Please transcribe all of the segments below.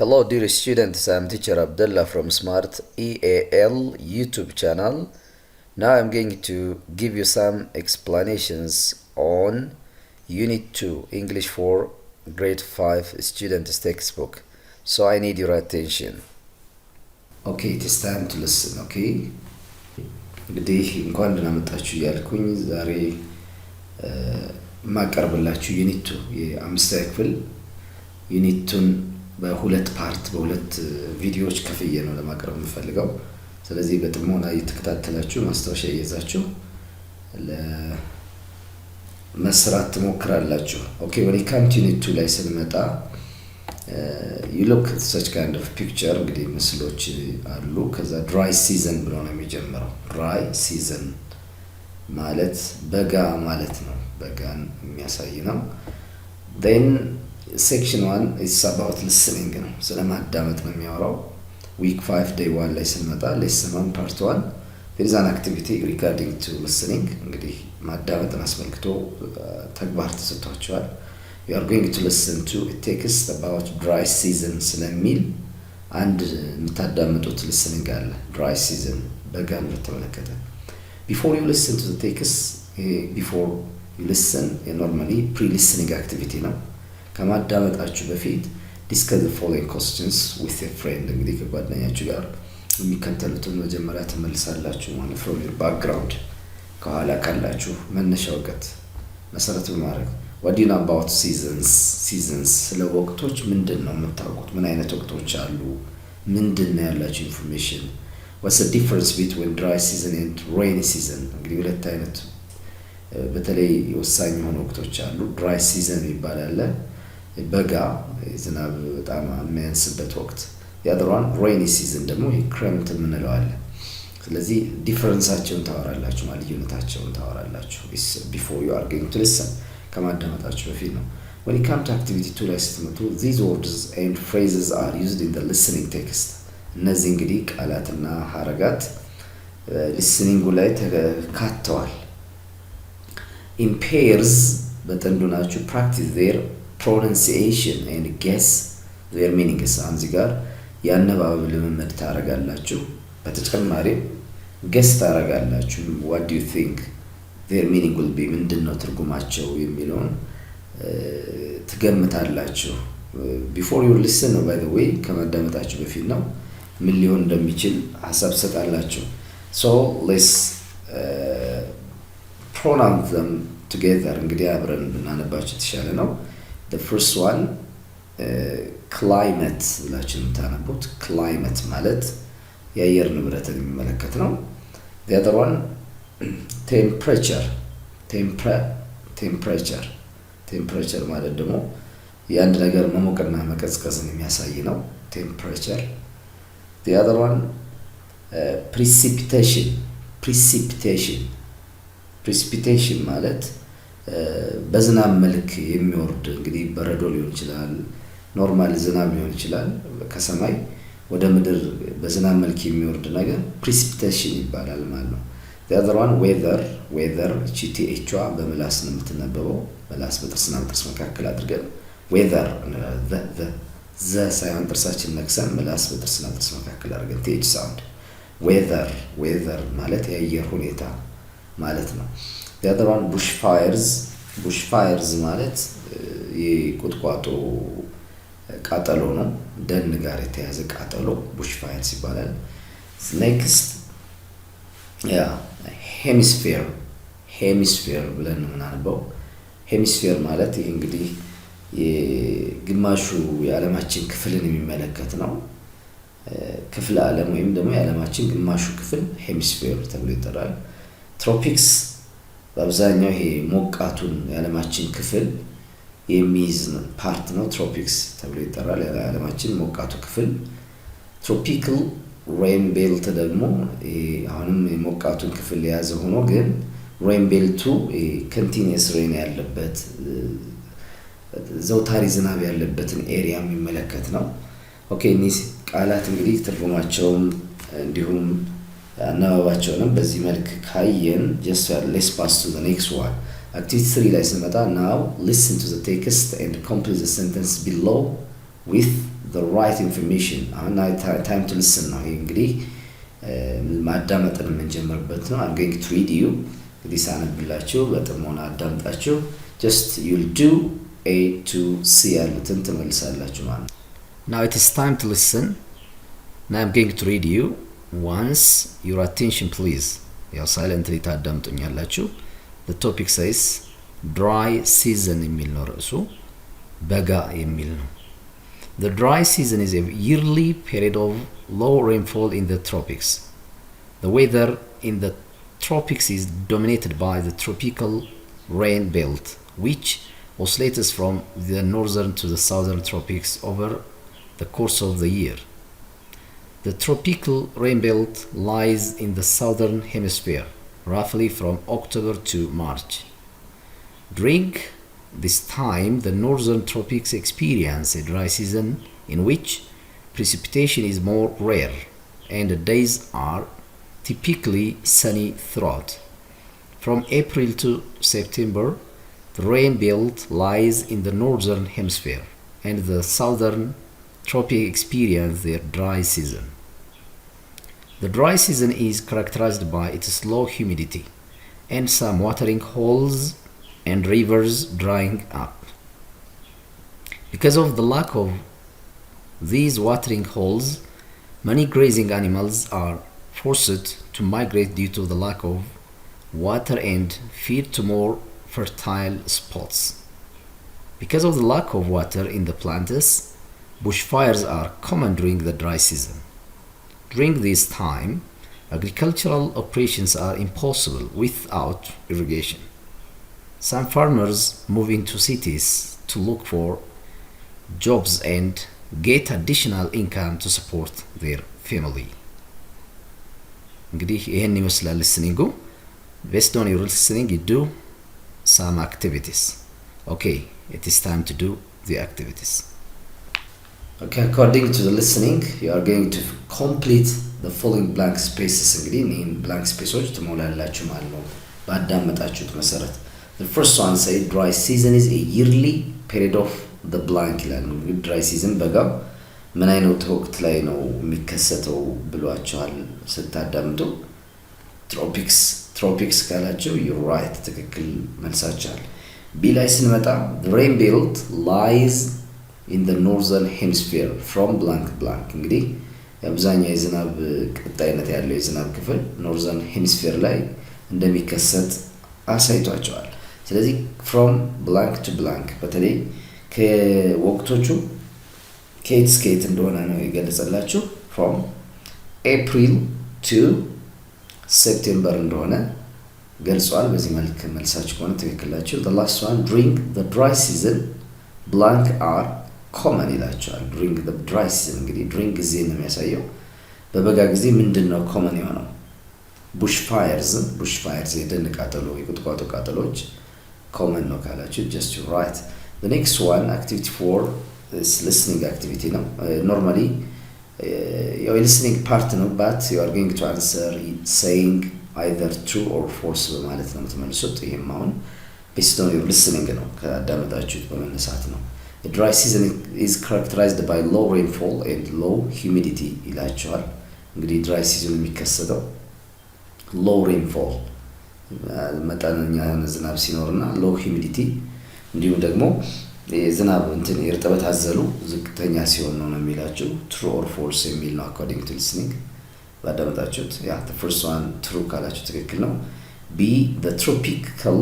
Hello dear students, I'm teacher Abdullah from Smart EAL YouTube channel. Now I'm going to give you some explanations on Unit 2 English for Grade 5 Students Textbook. So I need your attention. Okay, it is time to listen, okay? እንግዲህ እንኳን ደህና መጣችሁ ያልኩኝ ዛሬ ማቀርብላችሁ ዩኒት 2 የአምስተኛ ክፍል ዩኒቱን በሁለት ፓርት በሁለት ቪዲዮዎች ከፍዬ ነው ለማቅረብ የምፈልገው። ስለዚህ በጥሞና እየተከታተላችሁ ማስታወሻ እየያዛችሁ ለመስራት ትሞክራላችሁ። ኦኬ when it comes to unit 2 ላይ ስንመጣ you look at such kind of picture እንግዲህ ምስሎች አሉ። ከዛ dry season ብሎ ነው የሚጀምረው። dry season ማለት በጋ ማለት ነው። በጋን የሚያሳይ ነው። then section 1 is about listening ነው። ስለማዳመጥ ነው የሚያወራው። week 5 day 1 ላይ ስንመጣ lesson 1 part 1 there is an activity regarding to listening እንግዲህ ማዳመጥን አስመልክቶ ተግባር ተሰጥቷቸዋል። you are going to listen to a text about dry season ስለሚል አንድ የምታዳምጡት listening አለ። dry season በጋን በተመለከተ before you listen to the text before you listen normally pre-listening activity ነው። ከማዳመጣችሁ በፊት discuss the following questions with a friend እንግዲህ ከጓደኛችሁ ጋር የሚከተሉትን መጀመሪያ ትመልሳላችሁ ማለት from your background ከኋላ ካላችሁ መነሻ እውቀት መሰረት በማድረግ what do you know about seasons ስለ ወቅቶች ምንድነው የምታውቁት? ምን አይነት ወቅቶች አሉ? ምንድነው ያላችሁ ኢንፎርሜሽን? what's the difference between dry season and rainy season? እንግዲህ ሁለት አይነት በተለይ ወሳኝ የሆኑ ወቅቶች አሉ። dry season ይባላል በጋ ዝናብ በጣም የሚያንስበት ወቅት። the other one rainy season ደግሞ ክረምት የምንለው አለ። ስለዚህ ዲፈረንሳቸውን ታወራላችሁ ማለት ልዩነታቸውን ታወራላችሁ before you are going to listen ከማዳመጣችሁ በፊት ነው። when it comes to activity 2 ላይ ስትመጡ these words and phrases are used in the listening text እነዚህ እንግዲህ ቃላትና ሐረጋት listening ላይ ተካተዋል። in pairs በጥንዱ ናችሁ practice their pronunciation and guess their meanings አንዚ ጋር ያነባበብ ልምምድ ታረጋላችሁ። በተጨማሪ guess ታረጋላችሁ what do you think their meaning will be ምንድነው ትርጉማቸው የሚለውን ትገምታላችሁ። before you listen by the way ከማዳመጣችሁ በፊት ነው ምን ሊሆን እንደሚችል ሐሳብ ሰጣላችሁ። so let's pronounce them together እንግዲህ አብረን ብናነባችሁ ተሻለ ነው። the first one climate ብላችሁ የምታነቡት climate ማለት የአየር ንብረትን የሚመለከት ነው። the other one temperature ማለት ደግሞ የአንድ ነገር መሞቅና መቀዝቀዝን የሚያሳይ ነው። temperature the other one precipitation ማለት በዝናብ መልክ የሚወርድ እንግዲህ በረዶ ሊሆን ይችላል፣ ኖርማል ዝናብ ሊሆን ይችላል። ከሰማይ ወደ ምድር በዝናብ መልክ የሚወርድ ነገር precipitation ይባላል ማለት ነው። the other one weather ቺቲኤቿ በምላስ ነው የምትነበበው። ምላስ በጥርስና በጥርስ መካከል አድርገን weather ዘ ሳይሆን ጥርሳችን ነክሰን ምላስ በጥርስና በጥርስ መካከል አድርገን th sound weather ማለት የአየር ሁኔታ ማለት ነው። the other one bushfires ማለት የቁጥቋጦ ቃጠሎ ነው። ደን ጋር የተያዘ ቃጠሎ bushfires ይባላል። next hemisphere ብለን ምናነበው hemisphere ማለት ይሄ እንግዲህ የግማሹ የዓለማችን ክፍልን የሚመለከት ነው። ክፍለ ዓለም ወይም ደግሞ የዓለማችን ግማሹ ክፍል hemisphere ተብሎ ይጠራል። tropics በአብዛኛው ይሄ ሞቃቱን የዓለማችን ክፍል የሚይዝ ፓርት ነው። tropics ተብሎ ይጠራል የዓለማችን ሞቃቱ ክፍል። tropical rain belt ደግሞ አሁንም የሞቃቱን ክፍል የያዘ ሆኖ ግን rain belt continuous rain ያለበት ዘውታሪ ዝናብ ያለበትን ኤሪያ የሚመለከት ነው። ኦኬ እነዚህ ቃላት እንግዲህ ትርጉማቸውን እንዲሁም አናባባቸውንም በዚህ መልክ ካየን just let's pass to the next one activity 3 ላይ ስንመጣ now listen to the text and complete the sentence below with the right information አሁን time to listen ነው እንግዲህ ማዳመጥን የምንጀምርበት ነው I'm going to read you እንግዲህ ሳነብላችሁ በጥሞና አዳምጣችሁ just you'll do A to C ያሉትን ትመልሳላችሁ ማለት ነው Now it is time to listen Now I'm going to read you once your attention please ያው silently ታዳምጡኛላችሁ The topic says dry season የሚል ነው ርዕሱ በጋ የሚል ነው The dry season is a yearly period of low rainfall in the tropics. The weather in the tropics is dominated by the tropical rain belt, which oscillates from the northern to the southern tropics over the course of the year. The tropical rain belt lies in the southern hemisphere, roughly from October to March. During this time, the northern tropics experience a dry season in which precipitation is more rare and the days are typically sunny throughout. From April to September, the rain belt lies in the northern hemisphere and the southern tropics experience their dry season. The dry season is characterized by its low humidity and some watering holes and rivers drying up. Because of the lack of these watering holes, many grazing animals are forced to migrate due to the lack of water and feed to more fertile spots. Because of the lack of water in the plains, bushfires are common during the dry season. During this time, agricultural operations are impossible without irrigation. Some farmers move into cities to look for jobs and get additional income to support their family. እንግዲህ ይሄን ይመስላል listening based on your listening you do some activities okay it is time to do the activities okay according to the listening you are going to complete the following blank spaces እንግዲህ ይሄን blank spaces ትሞላላችሁ ማለት ነው ባዳመጣችሁት መሰረት The first one say dry season is a yearly period of the blank ይላል dry season በጋ ምን አይነት ወቅት ላይ ነው የሚከሰተው ብሏቸዋል ስታዳምጡ tropics ካላችሁ you right ትክክል መልሳችኋል B ላይ ስንመጣ the rain belt lies in the northern hemisphere from blank እንግዲህ አብዛኛው የዝናብ ቀጣይነት ያለው የዝናብ ክፍል northern hemisphere ላይ እንደሚከሰት አሳይቷቸዋል ስለዚህ from blank to blank በተለይ ከወቅቶቹ ከስኬት እንደሆነ ነው ይገልጻላችሁ from April to September እንደሆነ ገልጿል በዚህ መልክ መልሳችሁ ከሆነ ትክክላችሁ the last one during the dry season blank are common ይላችኋል during the dry season እንግዲህ during ጊዜ ነው የሚያሳየው በበጋ ጊዜ ምንድነው common የሆነው bushfires የደን ቃጠሎ የቁጥቋጦ ቃጠሎች common ነው ካላችሁ just you right the next one activity 4 is listening activity ነው normally your listening part ነው but you are going to answer saying either true or false በማለት ነው የምትመልሱት ይሄም አሁን based on your listening ነው ከአዳመጣችሁት በመነሳት ነው the dry season is characterized by low rainfall and low humidity ይላችኋል እንግዲህ dry season የሚከሰተው low rainfall መጠነኛ ዝናብ ሲኖርና low humidity እንዲሁም ደግሞ የዝናብ እንትን የርጥበት አዘሉ ዝቅተኛ ሲሆን ነው የሚላችሁ true or false የሚል ነው according to listening ባዳመጣችሁት the first one true ካላችሁ ትክክል ነው B the tropical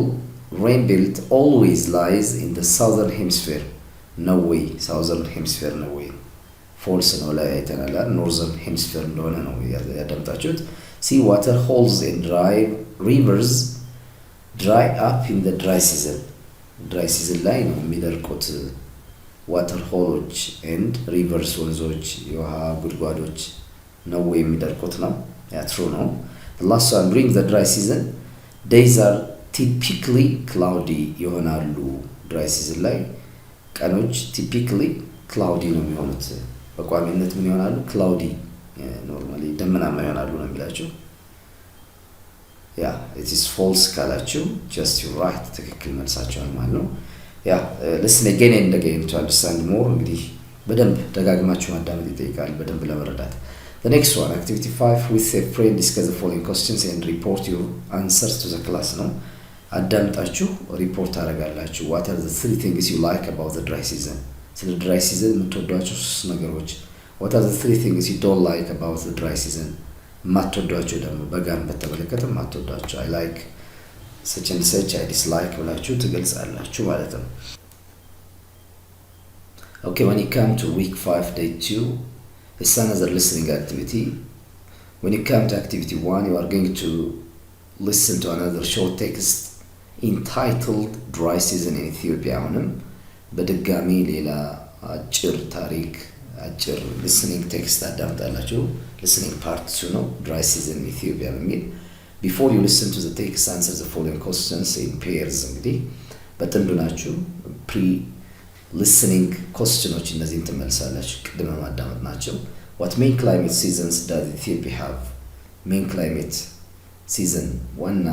rain belt always lies in the southern hemisphere no way southern hemisphere no way false ነው ላይ አይተናል northern hemisphere እንደሆነ ነው ያዳመጣችሁት sea water holes and dry rivers dry up in the dry season ላይ ነው የሚደርቁት water holes and rivers ወንዞች የውሃ ጉድጓዶች ነው የሚደርቁት ነው true ነው the last one during the dry season days are typically cloudy ይሆናሉ dry season ላይ ቀኖች typically cloudy ነው የሚሆኑት በቋሚነት ምን ይሆናሉ cloudy normally ደመናማ ይሆናሉ ነው የሚላችሁ it is false ካላችሁ just you right ትክክል መልሳችኋል ማለት ነው listen again and again to understand more እንግዲህ በደንብ ደጋግማችሁ ማዳመጥ ይጠይቃል በደንብ ለመረዳት። The next one, activity 5, with a friend discuss the following questions and report your answers to the class ነው። አዳምጣችሁ ሪፖርት አደርጋላችሁ። What are the 3 things you like about the dry season? ስለ dry season የምትወዷቸው 3 ነገሮች። What are the 3 things you don't like about the dry season? የማትወዷቸው ደግሞ በጋን በተመለከተ የማትወዷቸው I like such and such, I dislike ብላችሁ ትገልጻላችሁ ማለት ነው። Okay, when you come to week 5, day 2, it's another listening activity. When you come to activity 1, you are going to listen to another short text entitled Dry Season in Ethiopia. አሁንም በድጋሚ ሌላ አጭር ታሪክ አጭር listening text አዳምጣላችሁ። listening part 2 ነው Dry Season in Ethiopia በሚል Before you listen to the text, answer the following questions in pairs. እንግዲህ በጥንዱ ናችሁ listening questions እነዚህን ትመልሳላችሁ። ቅድመ ማዳመጥ ናቸው። What main climate seasons does Ethiopia have? Main climate season ዋና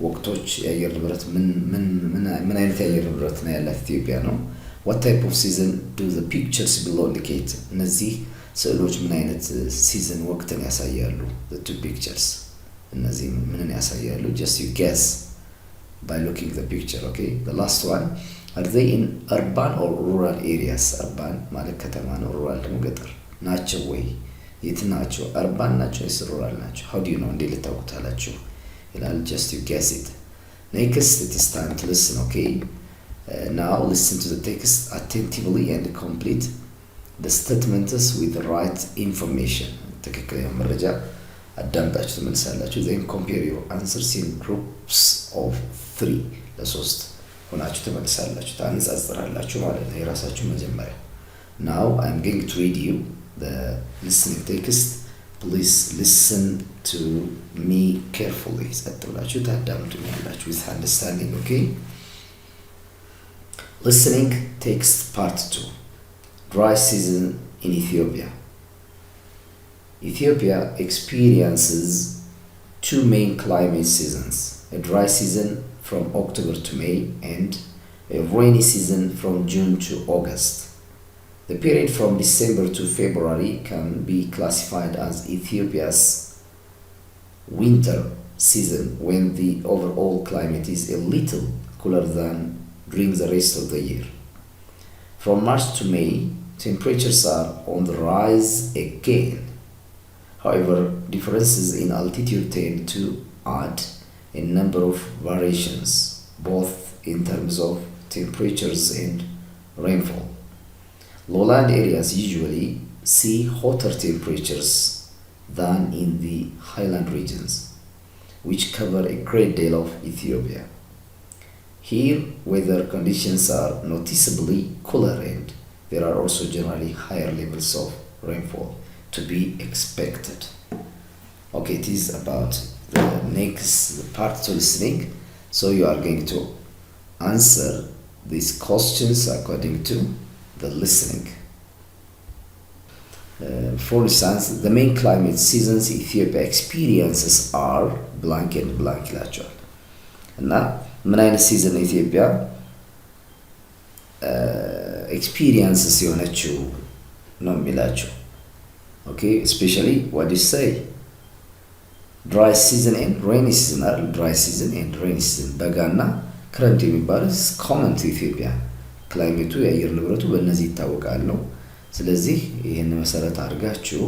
ወቅቶች የአየር ንብረት ምን አይነት የአየር ንብረት ነው ያላት ኢትዮጵያ ነው። What type of season do the pictures below indicate? እነዚህ ስዕሎች ምን አይነት season ወቅትን ያሳያሉ? The 2 pictures እነዚህ ምንን ያሳያሉ? Just you guess by looking the picture. Okay, the last one, are they in urban or rural areas? Urban ማለት ከተማ ነው፣ rural ደግሞ ገጠር ናቸው ወይ? የት ናቸው? urban ናቸው ወይስ rural ናቸው? How do you know? እንዴት ልታውቁታላችሁ? ይላል just you guess it. Next, it is time to listen. Okay, now listen to the text attentively and complete the statements with the right information. ትክክለኛ መረጃ አዳምጣችሁ ትመልሳላችሁ። then compare your answers in groups of 3 ለሶስት ሆናችሁ ትመልሳላችሁ ታነጻጽራላችሁ ማለት ነው የራሳችሁ መጀመሪያ። now I'm going to read you the listening text. Please listen to me carefully. ጸጥ ብላችሁ ታዳምጡኛላችሁ with understanding. Okay, listening text part 2, dry season in Ethiopia. Ethiopia experiences 2 main climate seasons, a dry season from October to May and a rainy season from June to August. The period from December to February can be classified as Ethiopia's winter season, when the overall climate is a little cooler than during the rest of the year. From March to May, temperatures are on the rise again. However, differences in altitude tend to add a number of variations, both in terms of temperatures and rainfall. Lowland areas usually see hotter temperatures than in the highland regions, which cover a great deal of Ethiopia. Here, weather conditions are noticeably cooler and there are also generally higher levels of rainfall to be expected. Okay, it is about the next part to listening. So you are going to answer these questions according to the listening. For instance, the main climate seasons Ethiopia experiences are blank and blank ይላቸዋል እና ምን አይነት ሲዝን ኢትዮጵያ experiences የሆነችው ነው የሚላቸው። Okay, especially what do you say? Dry season and rainy season are dry season and rainy season. በጋና ክረምት የሚባለው is common to Ethiopia. ክላይሜቱ የአየር ንብረቱ በእነዚህ ይታወቃል ነው። ስለዚህ ይሄን መሰረት አድርጋችሁ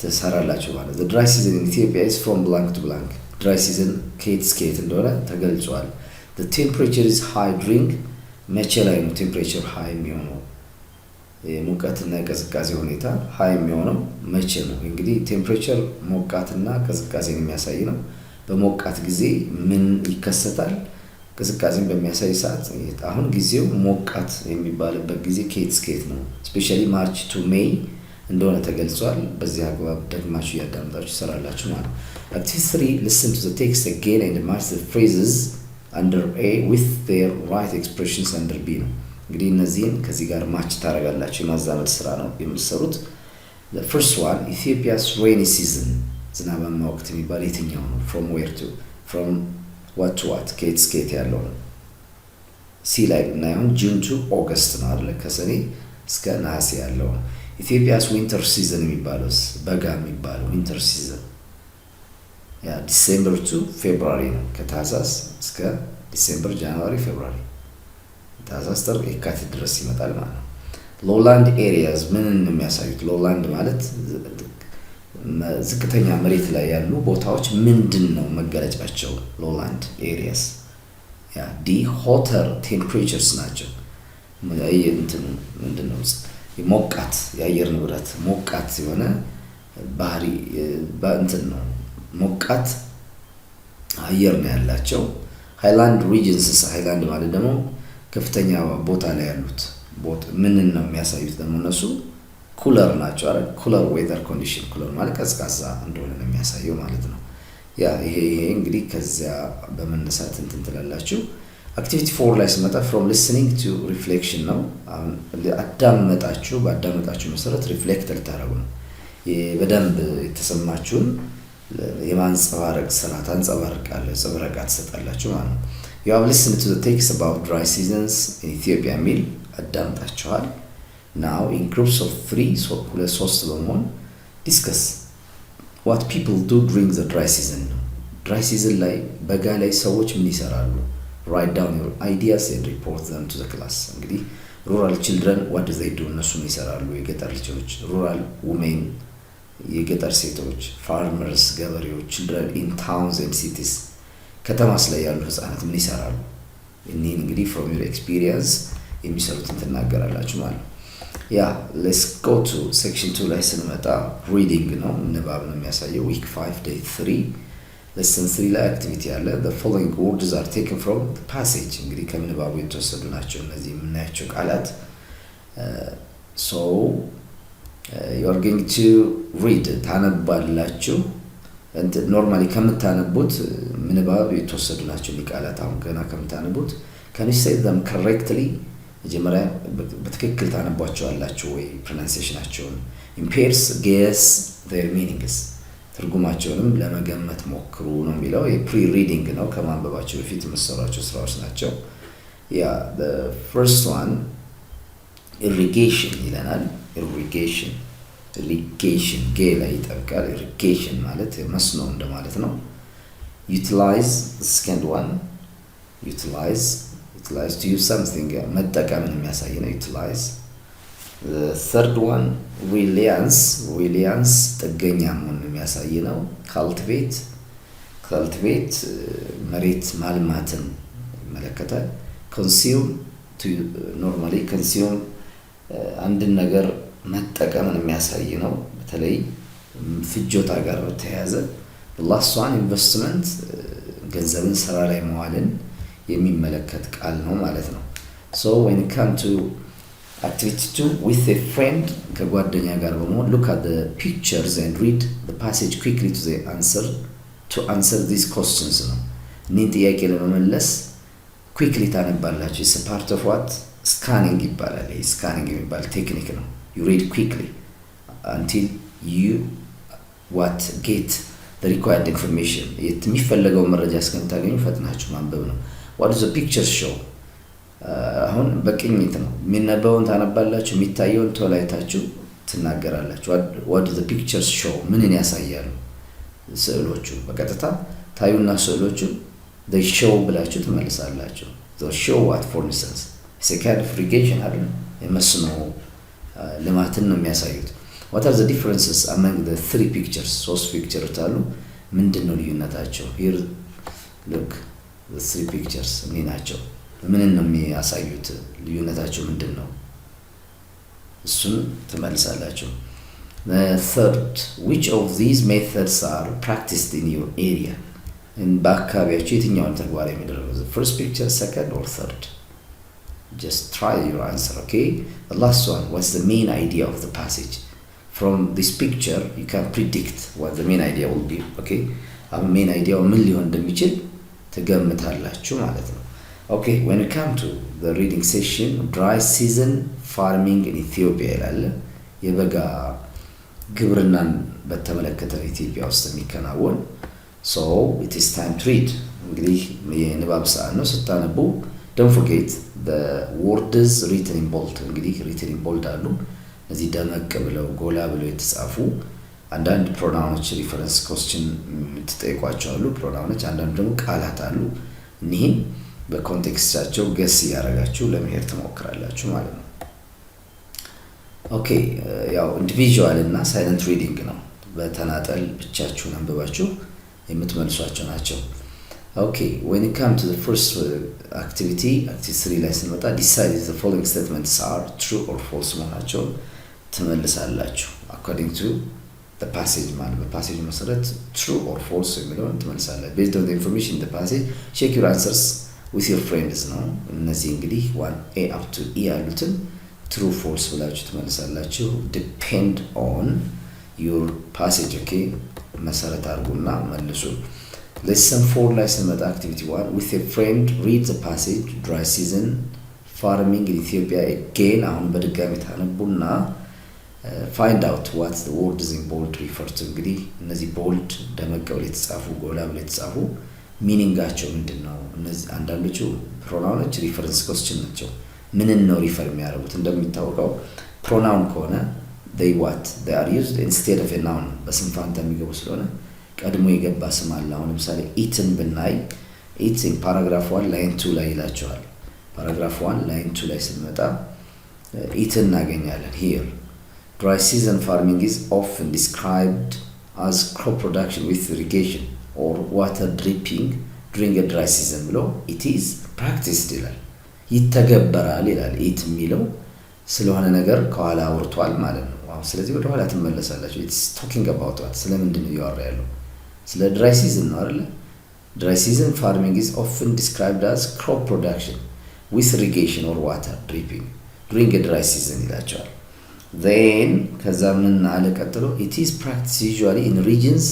ተሰራላችሁ ማለት ነው። The dry season in Ethiopia is from blank to blank. Dry season ከየት እስከ የት እንደሆነ ተገልጿል። The temperature is high during መቼ ላይ ነው temperature high የሚሆነው? ሙቀትና ቅዝቃዜ ሁኔታ ሃይ የሚሆነው መቼ ነው? እንግዲህ ቴምፕሬቸር ሞቃትና ቅዝቃዜን የሚያሳይ ነው። በሞቃት ጊዜ ምን ይከሰታል? ቅዝቃዜን በሚያሳይ ሰዓት አሁን ጊዜው ሞቃት የሚባልበት ጊዜ ከየት እስከ የት ነው? ስፔሻሊ ማርች ቱ ሜይ እንደሆነ ተገልጿል። በዚህ አግባብ ደግማችሁ ያዳምጣችሁ ሰራላችሁ ማለት ነው። Activity 3, listen to the text again and match the phrases under A with their right expressions under B ነው። እንግዲህ እነዚህን ከዚህ ጋር ማች ታደርጋላችሁ የማዛመድ ስራ ነው የምትሰሩት። The first one, Ethiopia's rainy season. ዝናባማ ወቅት የሚባል የትኛው ነው? From where to? From what to what? ከየት እስከ የት ያለው ነው? ሲ ላይ ብናየው ጁን ቱ ኦገስት ነው አይደል? ከሰኔ እስከ ነሐሴ ያለው። ኢትዮጵያስ ዊንተር ሲዝን የሚባለው በጋ የሚባለው ዊንተር ሲዝን ያ ዲሴምበር ቱ ፌብሩዋሪ ነው። ከታህሳስ እስከ ዲሴምበር፣ ጃንዋሪ፣ ፌብሩዋሪ፣ ታህሳስ፣ ጥር፣ የካቲት ድረስ ይመጣል ማለት ነው። ሎላንድ ኤሪያዝ ምን እንደሚያሳዩት? ሎላንድ ማለት ዝቅተኛ መሬት ላይ ያሉ ቦታዎች ምንድን ነው መገለጫቸው? ሎላንድ ኤሪያስ ያ ዲ ሆተር ቴምፕሬቸርስ ናቸው። ምንድን ነው? ሞቃት የአየር ንብረት ሞቃት የሆነ ባህሪ እንትን ነው፣ ሞቃት አየር ነው ያላቸው። ሃይላንድ ሪጅንስ፣ ሃይላንድ ማለት ደግሞ ከፍተኛ ቦታ ላይ ያሉት ምን ነው የሚያሳዩት? ደግሞ እነሱ ኩለር ናቸው አይደል? ኩለር ዌዘር ኮንዲሽን፣ ኩለር ማለት ቀዝቃዛ እንደሆነ ነው የሚያሳየው ማለት ነው። ያ ይሄ እንግዲህ ከዚያ በመነሳት እንትን ትላላችሁ። አክቲቪቲ 4 ላይ ስመጣ ፍሮም ሊስኒንግ ቱ ሪፍሌክሽን ነው። አሁን ባዳመጣችሁ መሰረት ሪፍሌክት ልታደርጉ ነው። በደንብ የተሰማችሁን የማንጸባረቅ ስራ ታንጸባርቃለህ፣ ጽብረቃ ትሰጣላችሁ ማለት ነው። you have listened to the text about dry seasons in Ethiopia የሚል አዳምጣችኋል። now in groups of 3 በመሆን discuss what people do during the dry season ነው። dry season ላይ በጋ ላይ ሰዎች ምን ይሰራሉ? write down your ideas and report them to the class። እንግዲህ rural children what do they do? እነሱ ምን ይሰራሉ? የገጠር ልጆች rural women የገጠር ሴቶች farmers ገበሬዎች children in towns and cities ከተማስ ላይ ያሉ ህፃናት ምን ይሰራሉ? እኒህ እንግዲህ from your experience የሚሰሩትን ትናገራላችሁ ማለት ነው። ያ let's go to section 2 ላይ ስንመጣ reading ነው፣ ንባብ ነው የሚያሳየው። week 5 day 3 lesson 3 ላይ activity አለ። the following words are taken from the passage እንግዲህ ከምንባቡ የተወሰዱ ናቸው እነዚህ የምናያቸው ቃላት። so you are going to read ታነባላችሁ። ኖርማሊ ከምታነቡት ምንባብ የተወሰዱ ናቸው ቃላት። አሁን ገና ከምታነቡት can you say them correctly? መጀመሪያ በትክክል ታነቧቸዋላችሁ ወይ? pronunciationአቸውን impairs guess their meanings ትርጉማቸውንም ለመገመት ሞክሩ ነው የሚለው። የፕሪ ሪዲንግ ነው፣ ከማንበባቸው በፊት የምትሰሯቸው ስራዎች ናቸው። ያ the first one irrigation ይለናል። irrigation ጌ ላይ ይጠብቃል። irrigation ማለት መስኖ እንደማለት ነው። utilize the second one utilize to use something መጠቀምን የሚያሳይ ነው utilize። the third one reliance ጥገኛ መሆንን የሚያሳይ ነው። cultivate መሬት ማልማትን ይመለከታል። consume normally consume አንድን ነገር መጠቀምን የሚያሳይ ነው፣ በተለይ ፍጆታ ጋር በተያያዘ። the last one investment ገንዘብን ስራ ላይ መዋልን የሚመለከት ቃል ነው ማለት ነው። so when it come to activity 2 with a friend ከጓደኛ ጋር በመሆን look at the pictures and read the passage quickly to answer these questions ነው። እኒህን ጥያቄ ለመመለስ quickly ታነባላችሁ። it's a part of what scanning ይባላል። scanning የሚባል ቴክኒክ ነው። you read quickly until you get the required information የሚፈለገው መረጃ እስከምታገኙ ፈጥናችሁ ማንበብ ነው። what does the pictures show? አሁን በቅኝት ነው የሚነበበውን ታነባላችሁ፣ የሚታየውን ተወላይታችሁ ትናገራላችሁ። what does the pictures show? ምንን ያሳያሉ? ስዕሎቹ በቀጥታ ታዩና ስዕሎቹ they show ብላችሁ ትመልሳላችሁ። they show what? for instance it's a kind of irrigation አይደል? የመስኖ ልማትን ነው የሚያሳዩት። what are the differences among the 3 pictures? 3 ፒክቸሮች አሉ። ምንድነው ልዩነታቸው? here look the 3 pictures እነዚህ ናቸው። ምን ነው የሚያሳዩት? ልዩነታቸው ምንድነው? እሱን ትመልሳላችሁ። the third, which of these methods are practiced in your area? በአካባቢያችሁ የትኛውን ተግባር የሚደረገው? the first picture, second or third? just try your answer. okay, the last one, what's the main idea of the passage? from this picture you can predict what the main idea will be. okay, አሁን main idea ምን ሊሆን እንደሚችል ትገምታላችሁ ማለት ነው። okay, when we come to the reading session dry season farming in Ethiopia ይላል። የበጋ ግብርናን በተመለከተ ኢትዮጵያ ውስጥ የሚከናወን so it is time to read። እንግዲህ የንባብ ሰዓት ነው። ስታነቡ don't forget the words written in bold እንግዲህ written in bold አሉ እዚህ ደመቅ ብለው ጎላ ብለው የተጻፉ አንዳንድ ፕሮናውኖች ሪፈረንስ ኮስችን ተጠይቋቸው አሉ ፕሮናውኖች አንዳንድ ደግሞ ቃላት አሉ እነዚህ በኮንቴክስታቸው ገስ ያረጋችሁ ለመሄድ ተሞክራላችሁ ማለት ነው ኦኬ ያው ኢንዲቪጁዋል እና ሳይለንት ሪዲንግ ነው በተናጠል ብቻችሁን አንብባችሁ የምትመልሷቸው ናቸው ኦኬ when it comes to the first activity 3 ላይ ስንመጣ decide if the following statements are true or false መሆናቸው ትመልሳላችሁ according to the passage ማለት በፓሴጅ መሰረት true or false የሚለውን ትመልሳላችሁ based on the information in the passage check your answers with your friends ነው እነዚህ እንግዲህ 1a up to e ያሉትን true false ብላችሁ ትመልሳላችሁ depend on your passage okay መሰረት አድርጉና መልሱ lesson 4 ላይ ስንመጣ activity 1 with a friend read the passage dry season farming in Ethiopia again አሁን በድጋሚ ታነቡና find out what the words in bold refer to እንግዲህ እነዚህ bold ደመቅ ብለው የተጻፉ ጎላ ብለው የተጻፉ ሚኒንጋቸው ምንድነው እነዚህ አንዳንዶቹ ፕሮናውኖች ሪፈረንስ ኮስችን ናቸው ምንን ነው ሪፈር የሚያደርጉት እንደሚታወቀው ፕሮናውን ከሆነ they what they are used instead of a noun በስም ፋንታ የሚገቡ ስለሆነ ቀድሞ የገባ ስም አለ አሁን ለምሳሌ ኢትን ብናይ ኢት in paragraph 1 line 2 ላይ ይላቸዋል paragraph 1 line 2 ላይ ስንመጣ ኢትን እናገኛለን here dry season farming is often described as crop production with irrigation or water dripping during a dry season ብሎ it is practiced ይላል ይተገበራል ይላል ኢት የሚለው ስለሆነ ነገር ከኋላ አውርቷል ማለት ነው ዋው ስለዚህ ወደ ኋላ ተመለሳላችሁ it's talking about what ስለምንድን ነው ያወራ ያለው ስለ dry season ነው አይደል dry season farming is often described as crop production with irrigation or water dripping during a dry season ይላቸዋል then ከዛ ምን አለ ቀጥሎ it is practiced usually in regions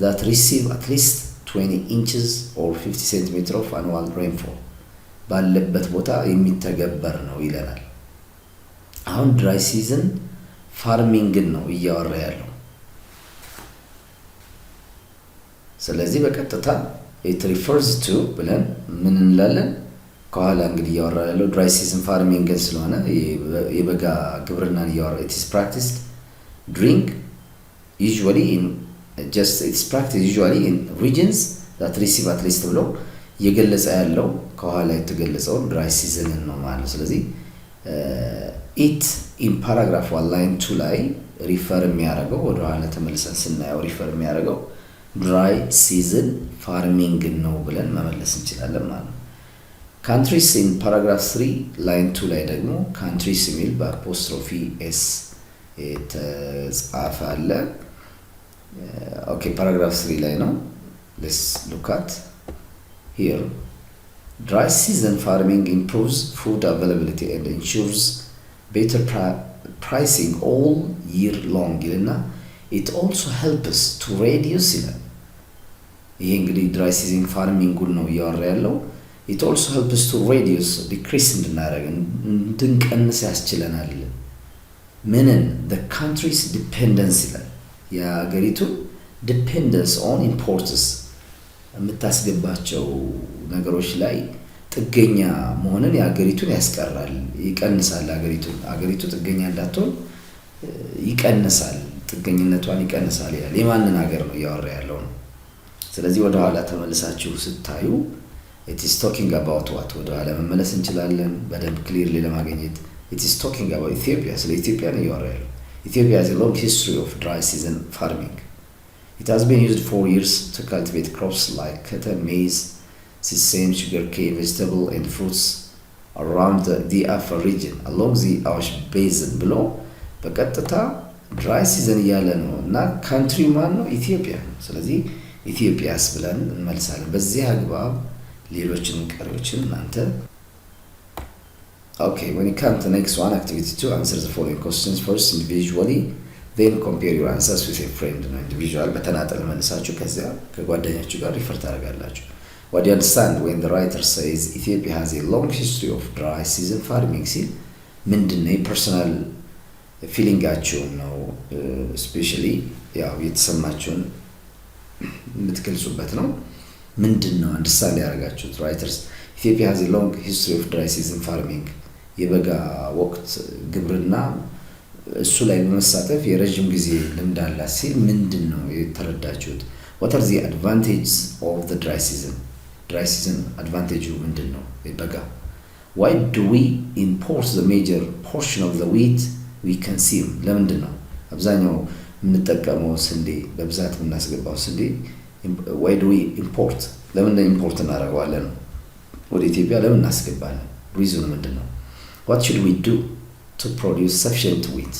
that receive at least 20 inches or 50 centimeters of annual rainfall ባለበት ቦታ የሚተገበር ነው ይለናል አሁን dry season farming ነው እያወራ ያለው ስለዚህ በቀጥታ it refers to ብለን ምን እንላለን ከኋላ እንግዲህ እያወራ ያለው dry season farming ስለሆነ የበጋ ግብርናን እያወራ it is practiced during usually in just it's practiced usually in regions that receive at least ብሎ የገለጸ ያለው ከኋላ የተገለጸው dry season ነው ማለት ስለዚህ it in paragraph 1 line 2 ላይ ሪፈር የሚያደርገው ወደ ኋላ ተመልሰን ስናየው ሪፈር የሚያደርገው dry season farming ነው ብለን መመለስ እንችላለን ማለት ነው countries in paragraph 3 line 2 ላይ ደግሞ countries የሚል በአፖስትሮፊ s የተጻፈ አለ okay paragraph 3 ላይ ነው let's look at here dry season farming improves food availability and ensures better pricing all year long ይልና it also helps to reduce ይሄ እንግዲህ dry season farming ነው ያወራ ያለው it also helps to reduce decrease እንድንቀንስ ያስችለናል ምንን the country's dependence ይላል የሀገሪቱ dependence on imports የምታስገባቸው ነገሮች ላይ ጥገኛ መሆንን የሀገሪቱን ያስቀራል ይቀንሳል ሀገሪቱ ጥገኛ እንዳትሆን ይቀንሳል ጥገኝነቷን ይቀንሳል ይላል የማንን ሀገር ነው ያወራ ያለው ነው ስለዚህ ወደ ኋላ ተመልሳችሁ ስታዩ it is talking about what ወደ ኋላ መመለስ እንችላለን በደንብ ክሊርሊ ለማግኘት it is talking about Ethiopia ስለ ኢትዮጵያ ነው ያወራ ያለው Ethiopia has a long history of dry season farming it has been used for years to cultivate crops like cotton maize sesame sugarcane vegetable and fruits around the Afar region along the Awash basin ብሎ በቀጥታ dry season ያለ ነው እና country ማን ነው ኢትዮጵያ ስለዚህ ኢትዮጵያስ ብለን እንመልሳለን በዚህ አግባብ ሌሎችን ቀሪዎችን እናንተ okay when it comes to next one activity 2 answer the following questions first individually then compare your answers with a friend no individual በተናጠል መልሳችሁ ከዛ ከጓደኛችሁ ጋር ሪፈር ታደርጋላችሁ what do you understand when the writer says Ethiopia has a long history of dry season farming ሲል ምንድነው personal feelingaችሁ ነው especially ያው የተሰማችሁን የምትገልጹበት ነው ምንድነው አንደርስታንድ ያደርጋችሁት writers Ethiopia has a long history of dry season farming. የበጋ ወቅት ግብርና እሱ ላይ በመሳተፍ የረጅም ጊዜ ልምድ አላት ሲል ምንድነው የተረዳችሁት? What are the advantages of the dry season? Dry season advantage ምንድነው? የበጋ Why do we import the major portion of the wheat we consume? ለምንድነው አብዛኛው የምንጠቀመው ስንዴ በብዛት የምናስገባው ስንዴ? Why do we import? ለምን ኢምፖርት እናደርገዋለን? ወደ ኢትዮጵያ ለምን እናስገባለን? ሪዝኑ ምንድነው? What should we do to produce sufficient wheat?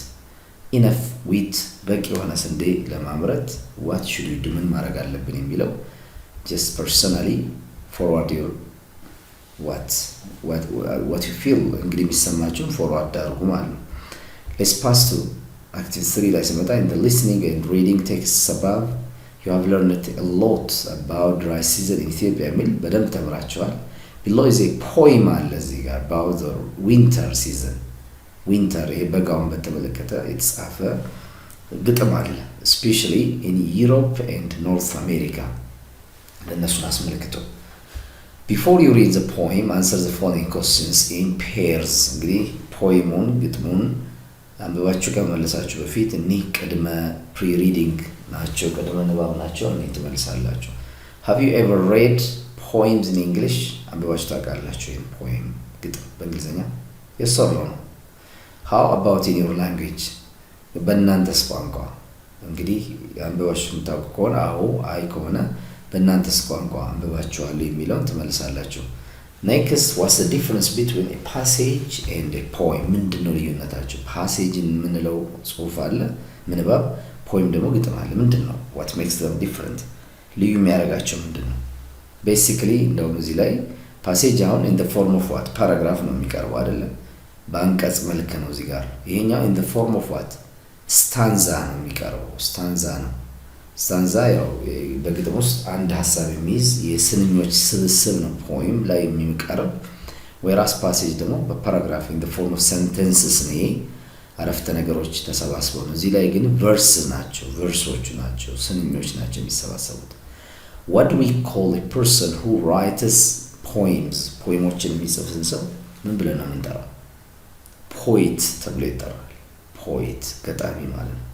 Enough wheat በቂ የሆነ ስንዴ ለማምረት what should we do? ምን ማድረግ አለብን የሚለው just personally forward your what you feel እንግዲህ የሚሰማችሁን forward አድርጉ ማለት ነው። Let's pass to activity 3 ላይ ስመጣ in the listening and reading texts above you have learned a lot about dry season in Ethiopia የሚል በደንብ ተምራችኋል። Below is a poem አለ እዚህ ጋር about the winter season. winter በጋውን በተመለከተ የተጻፈ ግጥም አለ especially in Europe and North America. ለነሱን አስመልክቶ Before you read the poem, answer the following questions in pairs. እንግዲህ ፖኤሙን ግጥሙን አንብባችሁ ከመለሳችሁ በፊት እኒህ ቅድመ ፕሪ-ሪዲንግ ናቸው፣ ቅድመ ንባብ ናቸው። እኒህ ትመልሳላችሁ። Have you ever read poems in English? አንብባችሁ ታውቃላችሁ? ይህን ፖኤም ግጥም በእንግሊዝኛ የሰራው ነው። How about in your language? በእናንተስ ቋንቋ እንግዲህ አንብባችሁ የምታውቁ ከሆነ አዎ፣ አይ ከሆነ በእናንተስ ቋንቋ አንብባችኋለሁ የሚለውን ትመልሳላችሁ። Next, what's the difference between a passage and a poem? ምንድነው ልዩነታቸው? ፓሴጅን የምንለው ጽሑፍ አለ ምንባብ፣ ፖኤም ደግሞ ግጥም አለ። ምንድነው? What makes them different? ልዩ የሚያደርጋቸው ምንድነው? Basically እንደውም እዚህ ላይ ፓሴጅ አሁን in the form of what? ፓራግራፍ ነው የሚቀርበው አይደለም፣ በአንቀጽ መልክ ነው እዚህ ጋር። ይሄኛው in the form of what? ስታንዛ ነው የሚቀርበው። ስታንዛ ነው። ስታንዛ ያው በግጥም ውስጥ አንድ ሐሳብ የሚይዝ የስንኞች ስብስብ ነው ፖኤም ላይ የሚቀርብ። whereas ፓሴጅ ደግሞ በፓራግራፍ in the form of sentences ነው፣ አረፍተ ነገሮች ተሰባስበው ነው። እዚህ ላይ ግን ቨርስ ናቸው፣ ቨርሶች ናቸው፣ ስንኞች ናቸው የሚሰባሰቡት። What do we call a person who writes poems? ፖኤሞችን የሚጽፍን ሰው ምን ብለን ነው የምንጠራው? ፖኤት ተብሎ ይጠራል። ፖኤት ገጣሚ ማለት ነው።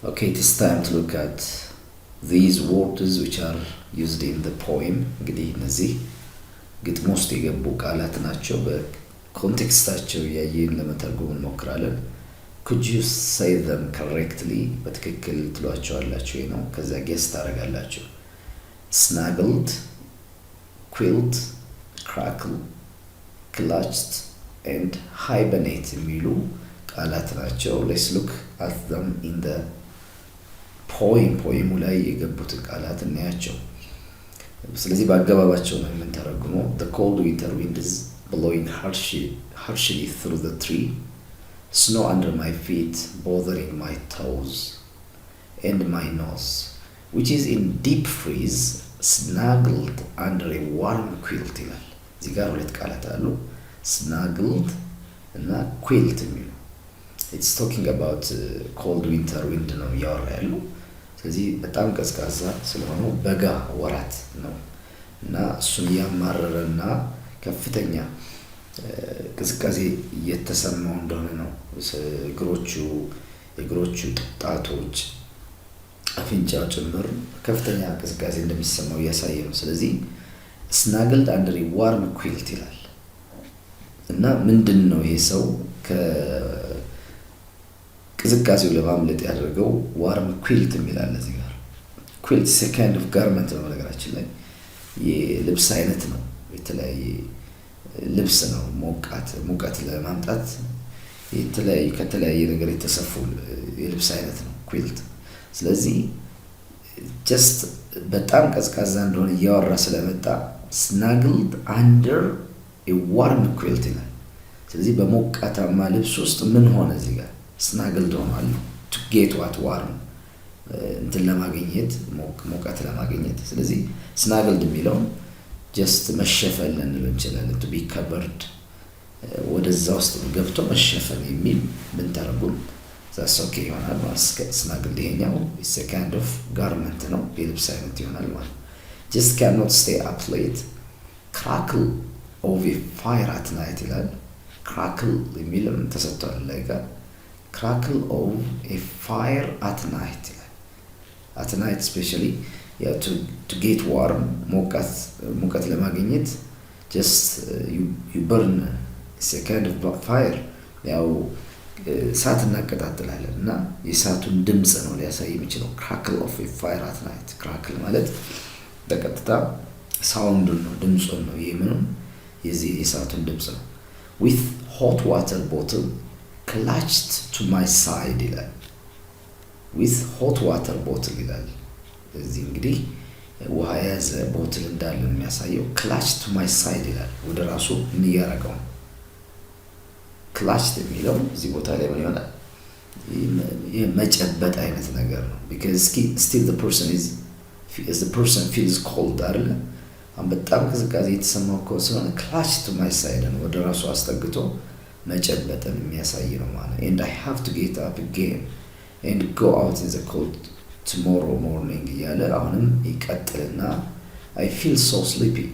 Okay, it is time to look at these words which are used in the poem. እንግዲህ እነዚህ ግጥም ውስጥ የገቡ ቃላት ናቸው። በኮንቴክስታቸው ያየን ለመተርጎም እንሞክራለን። Could you say them correctly? በትክክል ትሏቸዋላችሁ ነው። ከዛ ጌስ ታደርጋላችሁ። Snuggled, quilt, crackle, clutched and hibernate የሚሉ ቃላት ናቸው። Let's look at them in the ፖኤሙ ላይ የገቡትን ቃላት እናያቸው። ስለዚህ በአገባባቸው ነው የምንተረጉመው። The cold winter wind is blowing harshly through the tree, snow under my feet bothering my toes and my nose, which is in deep freeze, snuggled under a warm quilt ይላል። እዚህ ጋር ሁለት ቃላት አሉ፣ snuggled እና quilt የሚሉ። It's talking about cold winter wind ነው እያወራ ያለው። ስለዚህ በጣም ቀዝቃዛ ስለሆነ በጋ ወራት ነው እና እሱን ያማረረና ከፍተኛ ቅዝቃዜ እየተሰማው እንደሆነ ነው። እግሮቹ ጣቶች፣ አፍንጫው ጭምር ከፍተኛ ቅዝቃዜ እንደሚሰማው እያሳየ ነው። ስለዚህ snuggled under a warm quilt ይላል እና ምንድነው ይሄ ሰው ቅዝቃዜው ለማምለጥ ያደረገው ዋርም ኩዊልት የሚላል እዚህ ጋር። ኩዊልት is a kind of garment ነው ነገራችን ላይ የልብስ አይነት ነው። የተለያየ ልብስ ነው። ሙቀት ለማምጣት ከተለያየ ነገር የተሰፉ የልብስ አይነት ነው ኩዊልት። ስለዚህ just በጣም ቀዝቃዛ እንደሆነ እያወራ ስለመጣ snuggled under a warm quilt ይላል። ስለዚህ በሞቃታማ ልብስ ውስጥ ምን ሆነ እዚህ ጋር? snuggled ሆኗል። to get what warm እንትን ለማግኘት ሙቀት ለማግኘት። ስለዚህ snuggled የሚለው just መሸፈን ልንለው እንችላለን። to be covered ወደዛ ውስጥ ገብቶ መሸፈን የሚል ምን ተረጉም that's okay ይሆናል ማለት snuggled። ይሄኛው is a kind of garment ነው፣ የልብስ አይነት ይሆናል ማለት just cannot stay up late ክራክል ኦፍ ኤ ፋየር አት ናይት ይላል። ክራክል የሚልም ተሰጥቷል ላይ ጋር ክራክል ኦፍ ኤ ፋየር አት ናይት ይላል። አት ናይት ስፔሻሊ ቱ ጌት ዋርም ሙቀት ለማግኘት ጀስት ዩ በርን ሴ ካይንድ ኦፍ ፋየር ያው እሳት እናቀጣጥላለን እና የእሳቱን ድምፅ ነው ሊያሳይ የሚችለው። ክራክል ኦፍ ኤ ፋየር አት ናይት ክራክል ማለት በቀጥታ ሳውንዱን ነው ድምፁን ነው። ይህ ምንም የዚህ የእሳቱን ድምፅ ነው። ዊት ሆት ዋተር ቦትል ክላችድ ቱ ማይ ሳይድ ይላል። ዊት ሆት ዋተር ቦትል ይላል። እዚህ እንግዲህ ውሃ የያዘ ቦትል እንዳለ ነው የሚያሳየው። ክላችድ ቱ ማይ ሳይድ ይላል። ወደ ራሱ እንያረገው ነው። ክላችድ የሚለው እዚህ ቦታ ላይ ምን ይሆናል? የመጨበጥ አይነት ነገር ነው። because still the person feels cold አይደለ? አሁን በጣም ቅዝቃዜ የተሰማው እኮ ስለሆነ ክላችድ ቱ ማይ ሳይድ ነው ወደ ራሱ አስጠግቶ መጨበጥን የሚያሳይ ነው ማለት። and I have to get up again and go out in the cold tomorrow morning እያለ አሁንም ይቀጥልና I feel so sleepy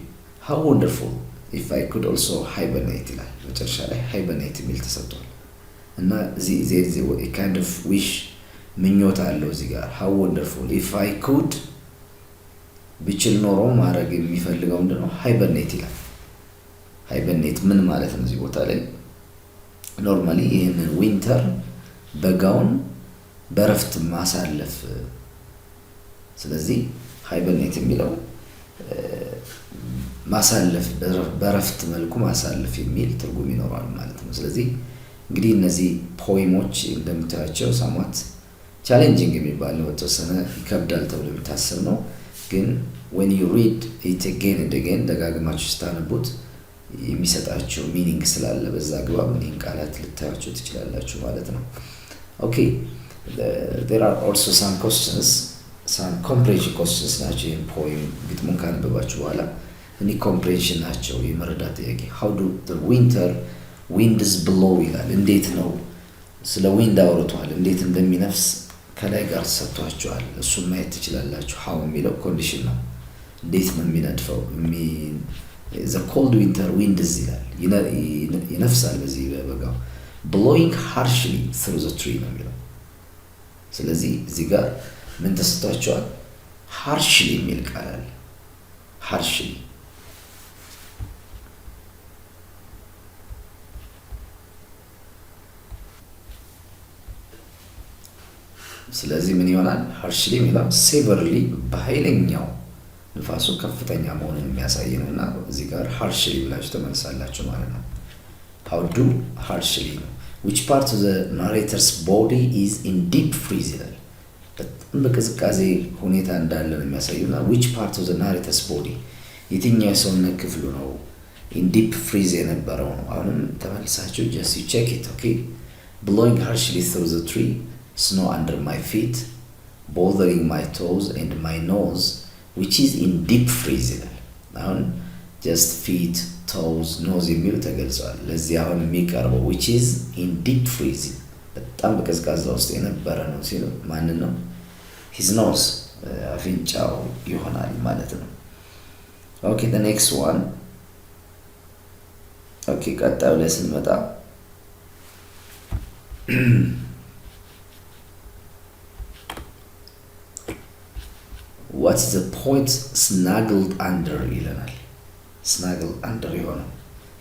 how wonderful if I could also hibernate ይላል። መጨረሻ ላይ hibernate የሚል ተሰጥቷል እና እዚህ a kind of wish ምኞት አለው እዚህ ጋር how wonderful if I could ብችል ኖሮ ማድረግ የሚፈልገው ምንድነው? hibernate ይላል። hibernate ምን ማለት ነው? እዚህ ቦታ ላይ ኖርማሊ ይሄንን ዊንተር በጋውን በረፍት ማሳለፍ። ስለዚህ hibernate የሚለው ማሳለፍ በረፍት መልኩ ማሳለፍ የሚል ትርጉም ይኖራል ማለት ነው። ስለዚህ እንግዲህ እነዚህ ፖይሞች እንደምታያቸው ሳማት ቻሌንጂንግ የሚባል ነው፣ ተወሰነ ይከብዳል ተብሎ የሚታሰብ ነው። ግን when you read it again and again ደጋግማችሁ ስታነቡት የሚሰጣቸው ሚኒንግ ስላለ በዛ አግባብ እነዚህን ቃላት ልታያቸው ትችላላችሁ ማለት ነው። ኦኬ there are also some comprehension questions ናቸው። ይህን ፖይም ግጥሙን ካነበባችሁ በኋላ እኒህ ኮምፕሬንሽን ናቸው የመረዳት ጥያቄ። how do the winds blow ይላል። እንዴት ነው ስለ ዊንድ አውርቷል። እንዴት እንደሚነፍስ ከላይ ጋር ተሰጥቷቸዋል። እሱን ማየት ትችላላችሁ። how የሚለው ኮንዲሽን ነው። እንዴት ነው የሚነድፈው? the cold winter winds ይላል። ይነፍሳል በዚህ በበጋው። blowing harshly through the tree ነው የሚለው። ስለዚህ እዚህ ጋር ምን ተሰጥቷቸዋል? harshly የሚል ቃል አለ። harshly ስለዚህ ምን ይሆናል? harshly የሚለው severely በኃይለኛው ንፋሱ ከፍተኛ መሆኑን የሚያሳይ ነውና እዚህ ጋር harshly ብላችሁ ተመልሳላችሁ ማለት ነው። how do harshly ነው። which part of the narrator's body is in deep freeze ይላል። በጣም በቅዝቃዜ ሁኔታ እንዳለ ነው የሚያሳዩና which part of the narrator's body የትኛው የሰውነት ክፍሉ ነው in deep freeze የነበረው ነው። አሁንም ተመልሳችሁ just you check it okay blowing harshly through the tree snow under my feet bothering my toes and my nose which is in deep freeze ይላል። አሁን just feet toes nose የሚሉ ተገልጿል። ለዚህ አሁን የሚቀርበው which is in deep freeze በጣም በቀዝቃዛ ውስጥ የነበረ ነው ሲሉ ማንን ነው? his nose አፍንጫው ይሆናል ማለት ነው። okay the next one okay ቀጣዩ ላይ ስንመጣ what's the point snuggled under ይለናል። snuggle under የሆነው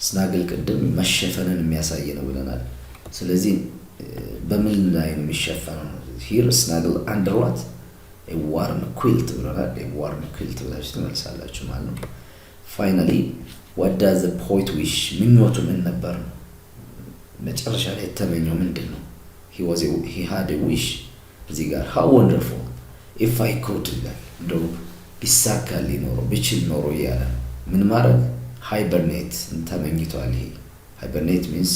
snuggle ቅድም መሸፈንን የሚያሳይ ነው ብለናል። ስለዚህ በምን ላይ ነው የሚሸፈነው? here snuggle under what a warm quilt ብለናል። a warm quilt ብላችሁ ትመልሳላችሁ ማለት ነው። finally what does the poet wish ምኞቱ ምን ነበር? መጨረሻ ላይ የተመኘው ምንድን ነው? he had a wish እዚህ ጋር how wonderful if I could ይላል። እንደው ቢሳካልኝ ኖሮ ብችል ኖሮ እያለ ምን ማድረግ? hibernate ተመኝቷል። ይሄ hibernate means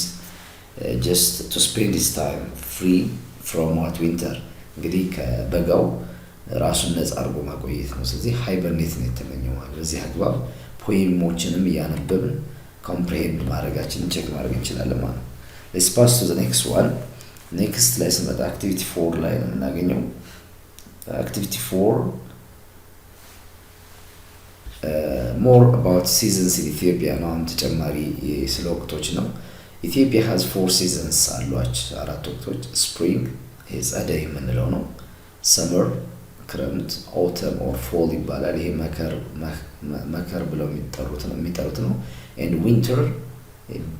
just to spend his time free from what winter እንግዲህ ከበጋው ራሱን ነፃ አድርጎ ማቆየት ነው። ስለዚህ hibernate ነው የተመኘው ማለት። በዚህ አግባብ ፖኤሞችንም እያነበብን ኮምፕሬሄንድ ማድረጋችንን ቼክ ማድረግ እንችላለን ማለት ነው። let's pass to the next one next ላይ ስንመጣ activity 4 ላይ ነው የምናገኘው። activity 4 more about seasons in Ethiopia ነው። አሁን ተጨማሪ ስለ ወቅቶች ነው። Ethiopia has 4 seasons አሏች፣ 4 ወቅቶች። spring ጸደይ የምንለው ነው። summer ክረምት፣ autumn or fall ይባላል። ይሄ መከር ብለው የሚጠሩት ነው። and winter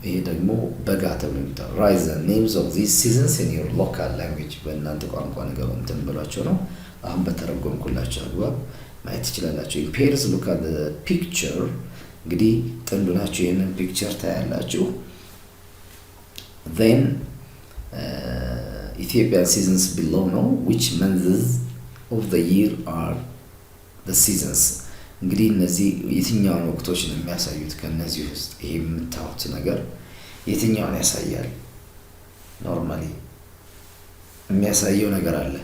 ይሄ ደግሞ በጋ ተብሎ የሚጠራው። write the names of these seasons in your local language በእናንተ ቋንቋ ነገር እንትን ብሏቸው ነው። አሁን በተረጎምኩላችሁ አግባብ ማየት ትችላላችሁ። in pairs look at the picture እንግዲህ ጥንዱ ናችሁ። ይሄንን ፒክቸር ታያላችሁ። then Ethiopian seasons below ነው which months of the year are the seasons እንግዲህ እነዚህ የትኛውን ወቅቶች ነው የሚያሳዩት? ከነዚህ ውስጥ ይሄ የምታዩት ነገር የትኛውን ያሳያል? ኖርማሊ የሚያሳየው ነገር አለ።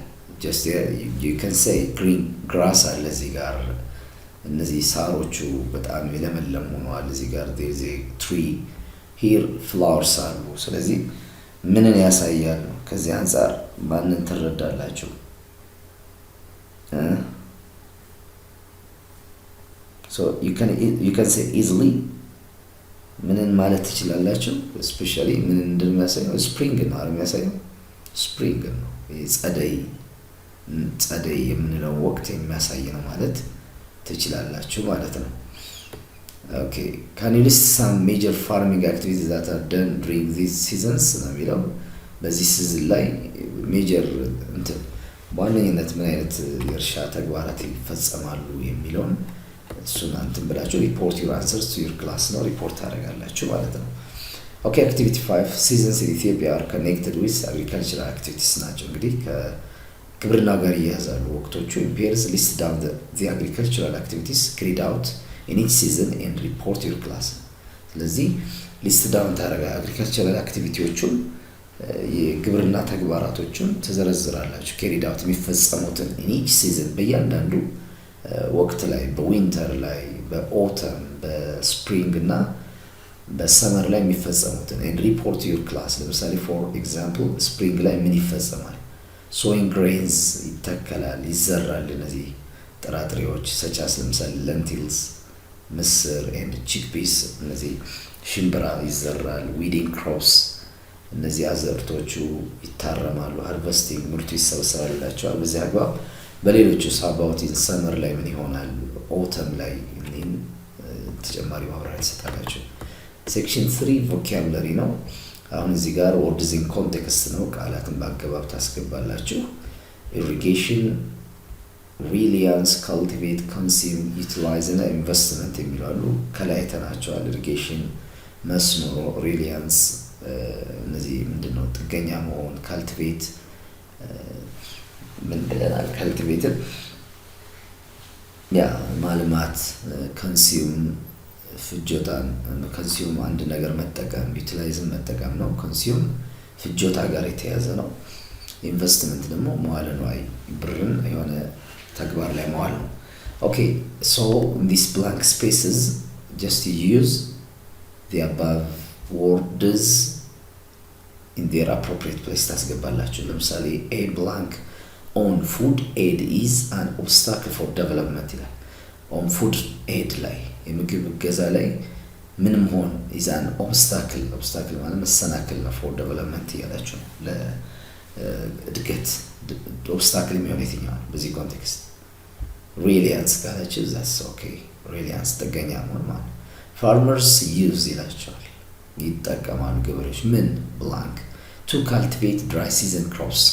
just you can say green grass አለ እዚህ ጋር። እነዚህ ሳሮቹ በጣም የለመለሙ ሆነዋል። እዚህ ጋር there is a tree here flowers አሉ። ስለዚህ ምንን ያሳያል ነው? ከዚህ አንፃር ማንን ትረዳላችሁ? so you can say easily ምንን ማለት ትችላላችሁ? especially ምን እንደሚያሳየው spring ነው የሚያሳየው። spring ነው ጸደይ የምንለው ወቅት የሚያሳይ ነው ማለት ትችላላችሁ ማለት ነው። okay can you list some major farming activities that are done during these seasons ነው የሚለው። በዚህ ሲዝን ላይ ሜጀር እንትን በዋነኝነት ምን አይነት የእርሻ ተግባራት ይፈጸማሉ የሚለውን እሱን አንተም ብላችሁ report your answers to your class ነው ሪፖርት ታደርጋላችሁ ማለት ነው። okay activity 5 seasons in Ethiopia are connected with agricultural activities ናቸው። እንግዲህ ከግብርና ጋር ይያዛሉ ወቅቶቹ። in pairs list down the agricultural activities carried out in each season and report your class። ስለዚህ ሊስት ዳውን ታደርጋ agricultural activityዎቹን የግብርና ተግባራቶቹን ትዘረዝራላችሁ። carried out የሚፈጸሙትን in each season በእያንዳንዱ ወቅት ላይ በዊንተር ላይ በኦተም በስፕሪንግ እና በሰመር ላይ የሚፈጸሙትን and report your class። ለምሳሌ for example ስፕሪንግ ላይ ምን ይፈጸማል? sowing grains ይተከላል፣ ይዘራል። እነዚህ ጥራጥሬዎች such as ለምሳሌ lentils ምስር and chickpeas እነዚህ ሽምብራ ይዘራል። weeding crops እነዚህ አዝርቶቹ ይታረማሉ። harvesting ምርቱ ይሰበሰባል ይላቸዋል። በዚህ አግባብ በሌሎቹ ሳባውት ሰመር ላይ ምን ይሆናል? ኦተም ላይ እኔን ተጨማሪ ማብራሪያ ተሰጣላችሁ። ሴክሽን 3 ቮካቡላሪ ነው። አሁን እዚህ ጋር words in context ነው። ቃላትን በአገባብ ታስገባላችሁ። irrigation reliance cultivate consume utilize እና investment የሚላሉ ከላይ ተናቸዋል። irrigation መስኖ፣ reliance እነዚህ ምንድነው? ጥገኛ መሆን። cultivate ምን ብለናል? cultivated ማልማት። consume ፍጆታን consume አንድ ነገር መጠቀም utilize መጠቀም ነው። consume ፍጆታ ጋር የተያዘ ነው። ኢንቨስትመንት ደግሞ መዋለ ንዋይ ብርን የሆነ ተግባር ላይ መዋል ነው። okay so in these blank spaces just use the above words in their appropriate place ታስገባላችሁ። ለምሳሌ a blank on food aid is an obstacle for development ይላል። on food aid ላይ የምግብ እገዛ ላይ ምንም ሆን is an obstacle ማለት መሰናክል ነው for development እያላችሁ ነው። ለእድገት obstacle የሚሆን የትኛው ነው በዚህ ኮንቴክስት? reliance ካላችሁ that's okay reliance ጥገኛ መሆን ማለት farmers use ይላቸዋል ይጠቀማሉ ገበሬዎች ምን blank to cultivate dry season crops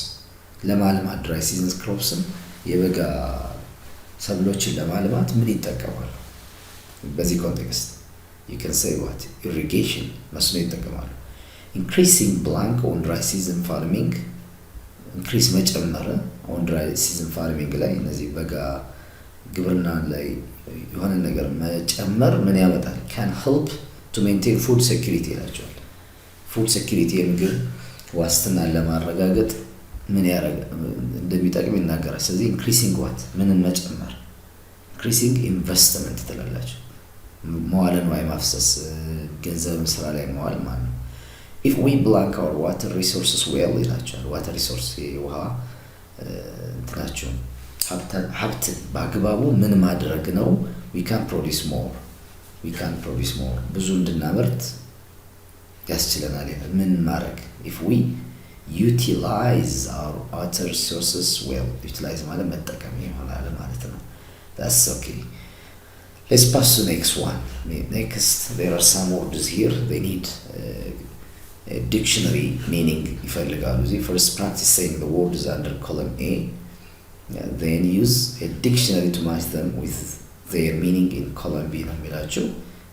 ለማልማት dry season cropsን የበጋ ሰብሎችን ለማልማት ምን ይጠቀማሉ? በዚህ ኮንቴክስት you can say what irrigation መስኖ ይጠቀማሉ። increasing blank on dry season farming increase መጨመር on dry season farming ላይ እነዚህ በጋ ግብርና ላይ የሆነ ነገር መጨመር ምን ያመጣል? can help to maintain food security ይላቸዋል። food security የምግብ ዋስትናን ለማረጋገጥ ምን እንደሚጠቅም ይናገራል። ስለዚህ increasing what ምንን መጨመር? increasing investment ትላላችሁ። መዋለ ንዋይ ማፍሰስ ገንዘብ ስራ ላይ መዋል ማለት ነው። if we blank our water resources well ይላቸዋል። water resource የውሃ እንትናቸው ሀብት በአግባቡ ምን ማድረግ ነው? we can produce more ብዙ እንድናመርት ያስችለናል ይላል። ምን ማድረግ if we utilize our water resources well utilize ማለት መጠቀም ይሆናል ማለት ነው። that's okay. Let's pass to next one. Next there are some words here they need a dictionary meaning ይፈልጋሉ። first practice saying the words under column A, then use a dictionary to match them with their meaning in column B ነው የሚላቸው።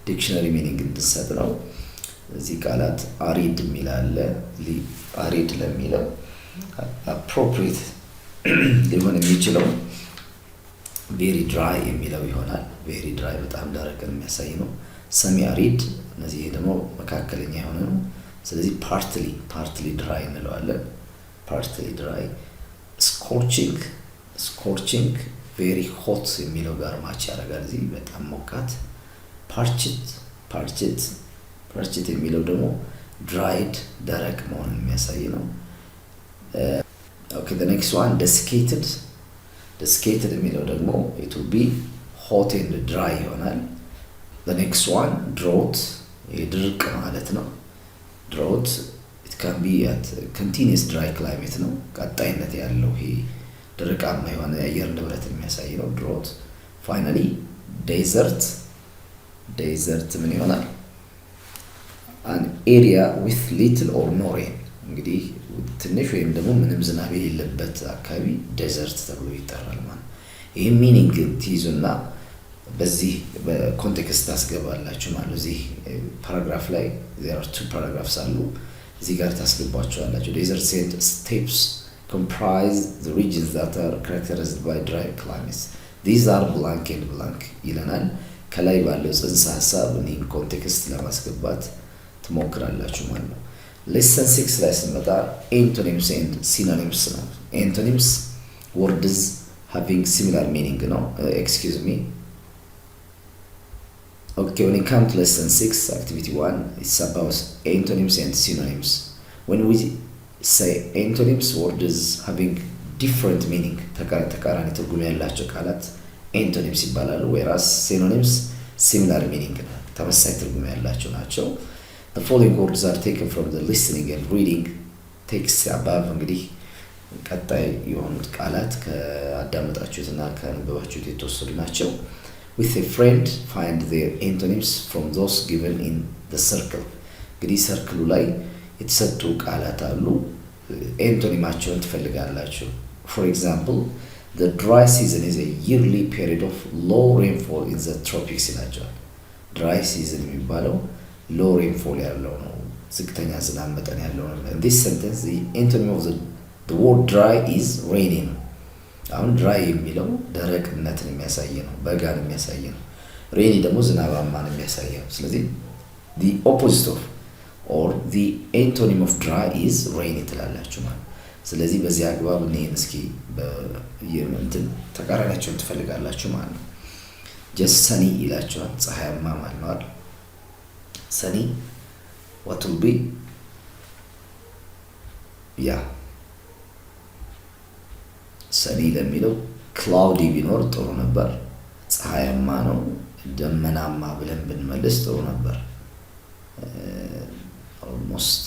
ዲክሽነሪ ሚኒንግ እንድንሰጥ ነው። እዚህ ቃላት አሪድ የሚል አለ። አሪድ ለሚለው appropriate ሊሆን የሚችለው very dry የሚለው ይሆናል። very dry በጣም ደረቅን የሚያሳይ ነው። ሰሚ አሪድ እነዚህ ደግሞ መካከለኛ የሆነ ነው። ስለዚህ partly dry እንለዋለን። partly dry scorching very hot የሚለው ጋር ማች ያደርጋል። እዚህ በጣም ሞቃት። parched የሚለው ደግሞ dried ደረቅ መሆኑን የሚያሳይ ነው። okay the next one desiccated የሚለው ደግሞ it will be hot and dry ይሆናል። the next one drought ድርቅ ማለት ነው። drought it can be at continuous dry climate ነው። ቀጣይነት ያለው ይሄ ድርቃማ የሆነ የአየር ንብረት የሚያሳይ ነው drought። finally desert ምን ይሆናል? an area with little or no rain እንግዲህ ትንሽ ወይም ደግሞ ምንም ዝናብ የሌለበት አካባቢ ዴዘርት ተብሎ ይጠራል ማለት ነው። ይሄ ሚኒንግ ትይዙና በዚህ በኮንቴክስት ታስገባላችሁ ማለት ነው። እዚህ ፓራግራፍ ላይ there are two paragraphs አሉ። እዚህ ጋር ታስገባቸዋላችሁ። desert steppes comprise the regions that are characterized by dry climates. These are blank and blank ይለናል። ከላይ ባለው ጽንሰ ሐሳብ እኔን ኮንቴክስት ለማስገባት ትሞክራላችሁ ማለት ነው። lesson 6 ላይ ስንመጣ antonyms and synonyms ነው። antonyms words having similar meaning ነው። excuse me. Okay, when it comes to lesson 6 activity 1 it's about antonyms and synonyms. When we say antonyms words having different meaning ተቃራኒ ትርጉም ያላቸው ቃላት antonyms ይባላሉ። whereas synonyms similar meaning ተመሳሳይ ትርጉም ያላቸው ናቸው። the following words are taken from the listening and reading text above እንግዲህ ቀጣይ የሆኑት ቃላት ከአዳመጣችሁትና ከነበባችሁት የተወሰዱ ናቸው። with a friend find their antonyms from those given in the circle እንግዲህ ሰርክሉ ላይ የተሰጡ ቃላት አሉ። ኤንቶኒማቸውን ትፈልጋላችሁ። for example the dry season is a yearly period of low rainfall in the tropics ይላቸዋል። dry season የሚባለው low rainfall ያለው ነው፣ ዝቅተኛ ዝናብ መጠን ያለው ነው። in this sentence the antonym of the word dry is rainy ነው። አሁን dry የሚለው ደረቅነትን የሚያሳይ ነው፣ በጋን የሚያሳይ ነው። rainy ደግሞ ዝናባማን የሚያሳይ ነው። ስለዚህ the opposite of or the antonym of dry is rainy ትላላችሁ ማለት። ስለዚህ በዚህ አግባብ እኔን እስኪ በየምንትን ተቃራኒያቸውን ትፈልጋላችሁ ማለት ነው። just sunny ይላችኋል፣ ፀሐያማ ማለት ነው አይደል? sunny what will be sunny ለሚለው cloudy ቢኖር ጥሩ ነበር። ፀሐያማ ነው ደመናማ ብለን ብንመልስ ጥሩ ነበር። almost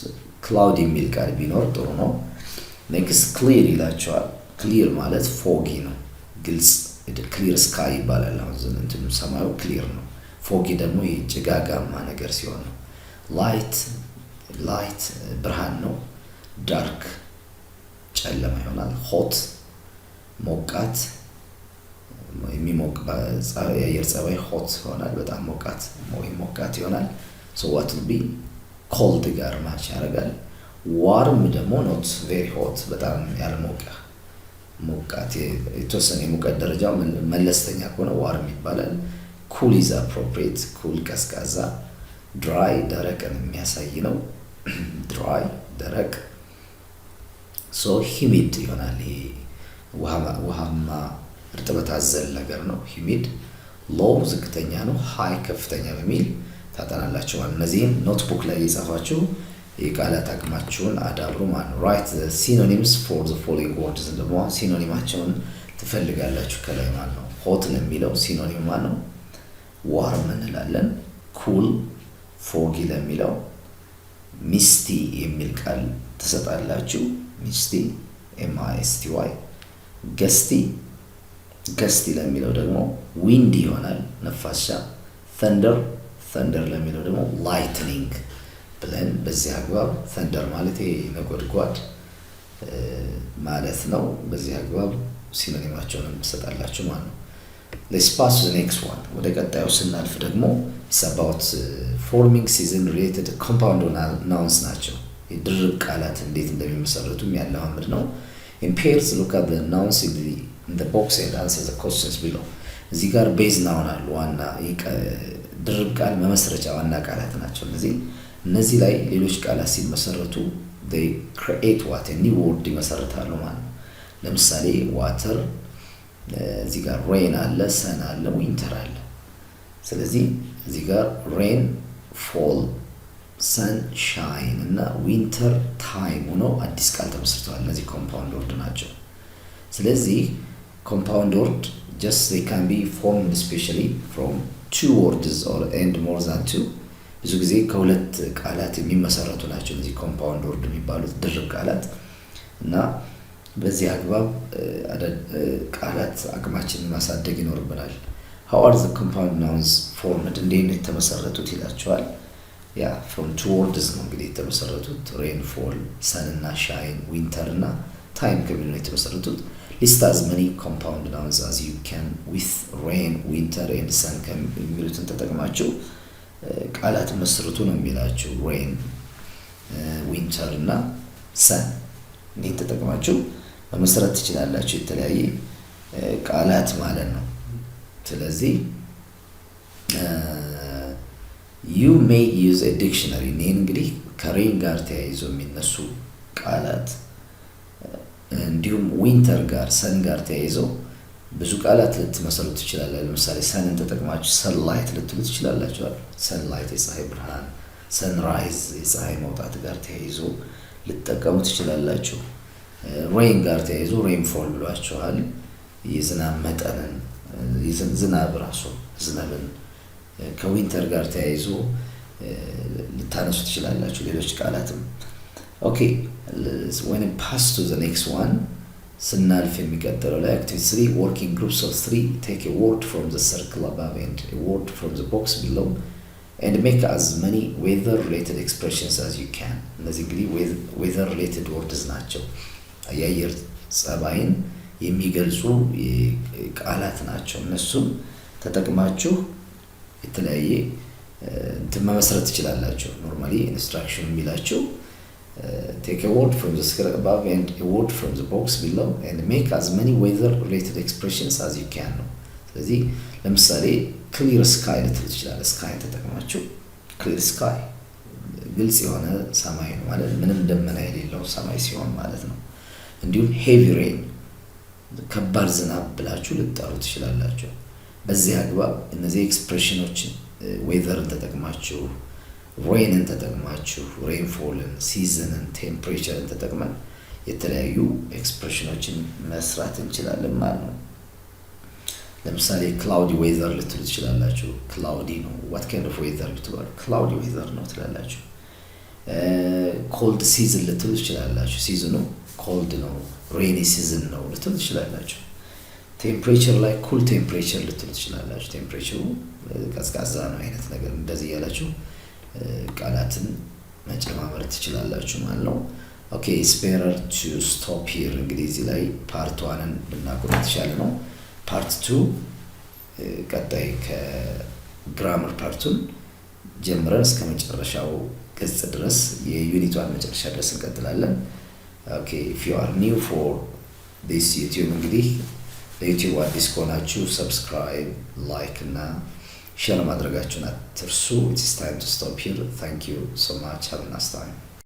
cloudy የሚል ቃል ቢኖር ጥሩ ነው። next clear ይላችኋል። clear ማለት foggy ነው፣ ግልጽ clear sky ይባላል። አሁን እንትኑ ሰማዩ clear ነው። foggy ደግሞ የጭጋጋማ ነገር ሲሆን ነው። light ብርሃን ነው። dark ጨለማ ይሆናል። hot ሞቃት የሚሞቅ የአየር ጸባይ hot ይሆናል፣ በጣም ሞቃት ይሆናል። so what will be cold ጋር ማች ያደርጋል። warm ደግሞ not very hot በጣም ያልሞቀ ሞቃት የተወሰነ የሙቀት ደረጃ መለስተኛ ከሆነ warm ይባላል። cool is appropriate cool ቀዝቃዛ። dry ደረቅን የሚያሳይ ነው። dry ደረቅ። so humid ይሆናል። ይሄ ውሃማ እርጥበት አዘል ነገር ነው humid። low ዝቅተኛ ነው፣ high ከፍተኛ በሚል ታጠናላችሁ ማለት ነው። እነዚህን ኖትቡክ ላይ የጻፋችሁ የቃላት አቅማችሁን አዳብሩ ማለት ነው። write the synonyms for the following words ደግሞ ሲኖኒማቸውን ትፈልጋላችሁ ከላይ ማለት ነው። hot ለሚለው ሲኖኒም ማለት ነው ዋርም እንላለን። ኩል ፎጊ ለሚለው ሚስቲ የሚል ቃል ትሰጣላችሁ። ሚስቲ MISTY። ገስቲ ለሚለው ደግሞ ዊንድ ይሆናል ነፋሻ። ተንደር ለሚለው ደግሞ ላይትኒንግ ብለን በዚህ አግባብ ተንደር ማለት ነጎድጓድ ማለት ነው። በዚህ አግባብ ሲኖኒማቸውን ትሰጣላችሁ ማለት ነው። Let's pass to the next one. ወደ ቀጣዩ ስናልፍ ደግሞ it's about forming season related compound nouns ናቸው። የድርብ ቃላት እንዴት እንደሚመሰረቱ የሚያለማምድ ነው። In pairs look at the nouns in the box and answer the questions below. እዚህ ጋር ቤዝ ናውን አሉ። ዋና ድርብ ቃል መመስረቻ ዋና ቃላት ናቸው። እነዚህ ላይ ሌሎች ቃላት ሲመሰረቱ they create what a new word ይመሰረታሉ ማለት ነው። ለምሳሌ water እዚህ ጋር rain አለ፣ sun አለ፣ winter አለ። ስለዚህ እዚህ ጋር rain fall sun shine እና winter time ሆኖ አዲስ ቃል ተመስርተዋል። እነዚህ ኮምፓውንድ ወርድ ናቸው። ስለዚህ ኮምፓውንድ ወርድ just they can be formed especially from two words or and more than two። ብዙ ጊዜ ከሁለት ቃላት የሚመሰረቱ ናቸው እነዚህ ኮምፓውንድ ወርድ የሚባሉት ድርብ ቃላት እና በዚህ አግባብ ቃላት አቅማችንን ማሳደግ ይኖርብናል። how are the compound nouns formed እንዴት ነው የተመሰረቱት ይላቸዋል። from two words ነው እንግዲህ የተመሰረቱት rain fall sun እና shine winter እና time ከሚለው የተመሰረቱት። list as many compound nouns as you can with rain winter and sun ከሚሉትን ተጠቅማችሁ ቃላት መስርቱ ነው የሚላችሁ። rain winter እና sun እንዴት ተጠቅማችሁ መመስረት ትችላላችሁ የተለያየ ቃላት ማለት ነው። ስለዚህ you may use a dictionary እንግዲህ ከሬን ጋር ተያይዞ የሚነሱ ቃላት እንዲሁም ዊንተር ጋር ሰን ጋር ተያይዞ ብዙ ቃላት ልትመሰረቱ ትችላላችሁ። ለምሳሌ ሰንን ተጠቅማችሁ ሰንላይት ልትሉ ትችላላችሁ። ሰንላይት የፀሐይ ብርሃን፣ ሰንራይዝ የፀሐይ መውጣት ጋር ተያይዞ ልትጠቀሙ ትችላላችሁ። ሬን ጋር ተያይዞ ሬን ፎል ብሏቸዋል። የዝናብ መጠንን ዝናብ ራሱ ዝናብን ከዊንተር ጋር ተያይዞ ልታነሱ ትችላላችሁ። ሌሎች ቃላትም okay when it pass to the next one ስናልፍ የሚቀጥለው ላይ activity 3 working groups of 3 take a word from the circle above and a word from the box below and make as many weather related expressions as you can። እነዚህ እንግዲህ weather related words ናቸው። የአየር ጸባይን የሚገልጹ ቃላት ናቸው። እነሱም ተጠቅማችሁ የተለያየ መመስረት ትችላላችሁ። ኖርማሊ ኢንስትራክሽን የሚላችሁ take a word from the circle above and a word from the box below and make as many weather related expressions as you can ነው። ስለዚህ ለምሳሌ clear sky ልትሉ ትችላላችሁ። sky ተጠቅማችሁ clear sky ግልጽ የሆነ ሰማይ ነው ማለት ምንም ደመና የሌለው ሰማይ ሲሆን ማለት ነው። እንዲሁም heavy rain ከባድ ዝናብ ብላችሁ ልትጠሩ ትችላላችሁ። በዚህ አግባብ እነዚህ ኤክስፕሬሽኖችን ዌዘርን ተጠቅማችሁ ሬንን ተጠቅማችሁ ሬንፎልን ሲዝንን ቴምፕሬቸርን ተጠቅመን የተለያዩ ኤክስፕሬሽኖችን መስራት እንችላለን ማለት ነው። ለምሳሌ ክላውዲ ዌዘር ልትሉ ትችላላችሁ። ክላውዲ ነው what kind of weather ብትባሉ ክላውዲ ዌዘር ነው ትላላችሁ። ኮልድ ሲዝን ልትሉ ትችላላችሁ። ሲዝኑ ኮልድ ነው ሬኒ ሲዝን ነው ልትሉ ትችላላችሁ። ቴምፕሬቸር ላይ ኩል ቴምፕሬቸር ልትሉ ትችላላችሁ። ቴምፕሬቸሩ ቀዝቃዛ ነው አይነት ነገር እንደዚህ ያላችሁ ቃላትን መጨማመር ትችላላችሁ ማለት ነው። ኦኬ it's better to stop here። እንግዲህ እዚህ ላይ ፓርት 1ን ብናቆም የተሻለ ነው። ፓርት 2 ቀጣይ ከግራመር ፓርቱን ጀምረን እስከ መጨረሻው ገጽ ድረስ የዩኒቷን መጨረሻ ድረስ እንቀጥላለን። ኦኬ if you are new for this YouTube እንግዲህ ለዩቲዩብ አዲስ ከሆናችሁ ሰብስክራይብ ላይክ እና ሼር ማድረጋችሁን አትርሱ። It is time to stop here. Thank you so much. Have a nice time.